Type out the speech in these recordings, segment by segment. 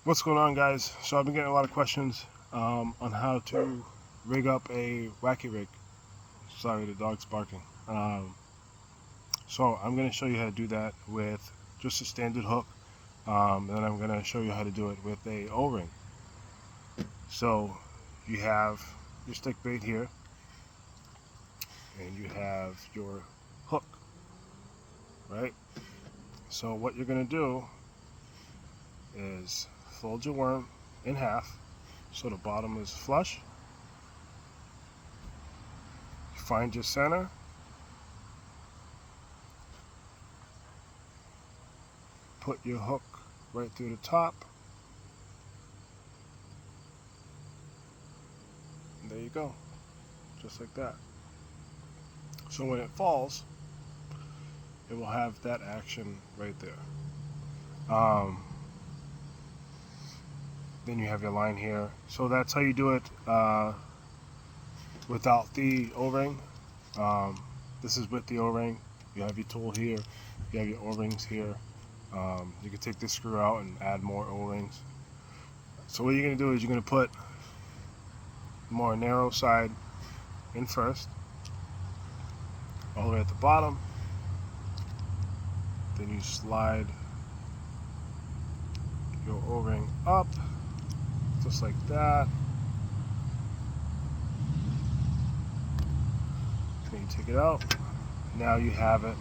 What's going on, guys? So I've been getting a lot of questions on how to rig up a wacky rig. Sorry, the dog's barking. So I'm going to show you how to do that with just a standard hook. And then I'm going to show you how to do it with a O-ring. So you have your stick bait here, and you have your hook, right? So what you're going to do is fold your worm in half so the bottom is flush. Find your center, put your hook right through the top. And there you go, just like that. So when it falls, it will have that action right there. Then you have your line here. So that's how you do it without the O-ring. This is with the O-ring. You have your tool here. You have your O-rings here. You can take this screw out and add more O-rings. So what you're going to do is you're going to put the more narrow side in first, all the way at the bottom. Then you slide your O-ring up, just like that. Then you take it out. Now you have it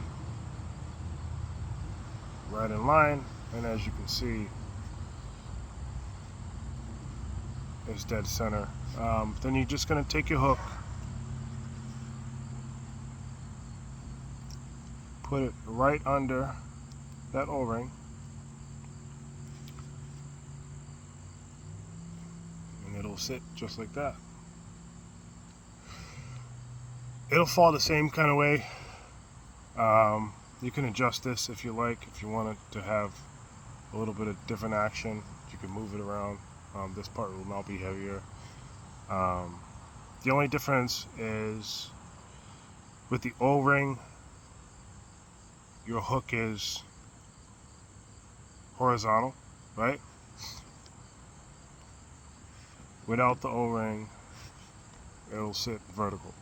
right in line, and as you can see, it's dead center. Then you're just going to take your hook, put it right under that O-ring, and it'll sit just like that. It'll fall the same kind of way. You can adjust this if you like. If you want it to have a little bit of different action, you can move it around. This part will now be heavier. The only difference is with the O-ring, your hook is horizontal, right? Without the O-ring, it'll sit vertical.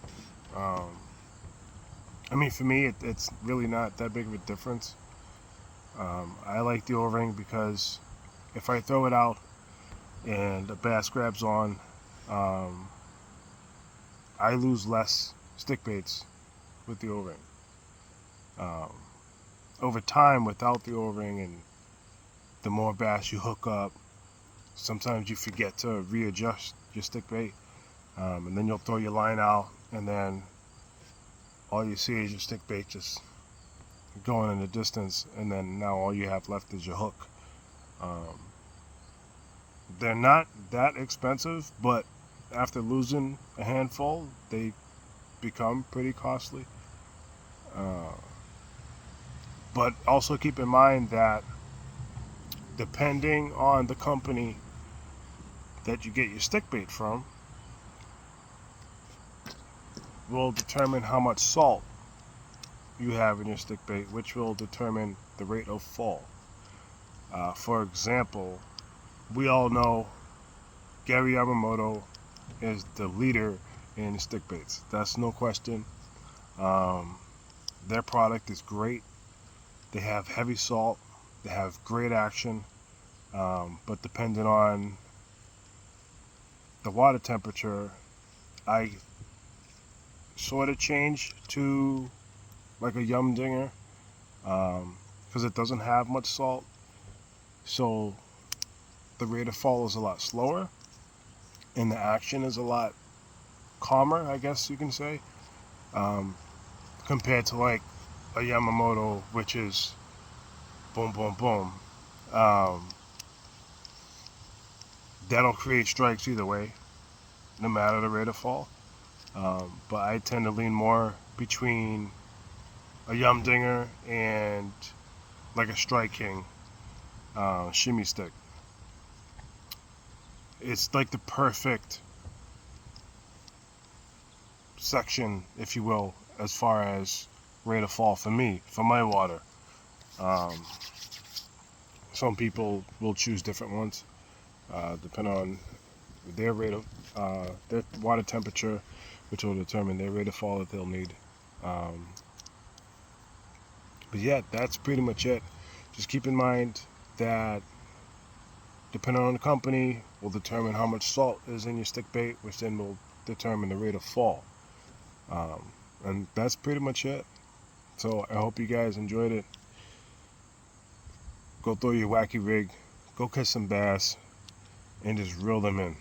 I mean, for me, it's really not that big of a difference. I like the O-ring because if I throw it out and a bass grabs on, I lose less stick baits with the O-ring. Over time, without the O-ring, and the more bass you hook up, sometimes you forget to readjust your stick bait, and then you'll throw your line out, and then all you see is your stick bait just going in the distance, and then now all you have left is your hook. They're not that expensive, but after losing a handful, they become pretty costly. But also keep in mind that depending on the company that you get your stick bait from will determine how much salt you have in your stick bait, which will determine the rate of fall. For example, we all know Gary Yamamoto is the leader in stick baits. That's no question. Their product is great. They have heavy salt. They have great action. But depending on the water temperature, I sort of change to like a Yum Dinger because it doesn't have much salt. So the rate of fall is a lot slower and the action is a lot calmer, I guess you can say, compared to like a Yamamoto, which is boom, boom, boom. That'll create strikes either way, no matter the rate of fall. But I tend to lean more between a Yum Dinger and like a Strike King shimmy stick. It's like the perfect section, if you will, as far as rate of fall for me, for my water. Some people will choose different ones. depending on their rate of their water temperature, which will determine their rate of fall that they'll need. But yeah, that's pretty much it. Just keep in mind that depending on the company will determine how much salt is in your stick bait, which then will determine the rate of fall. And that's pretty much it. So I hope you guys enjoyed it. Go throw your wacky rig, go catch some bass, and just reel them in.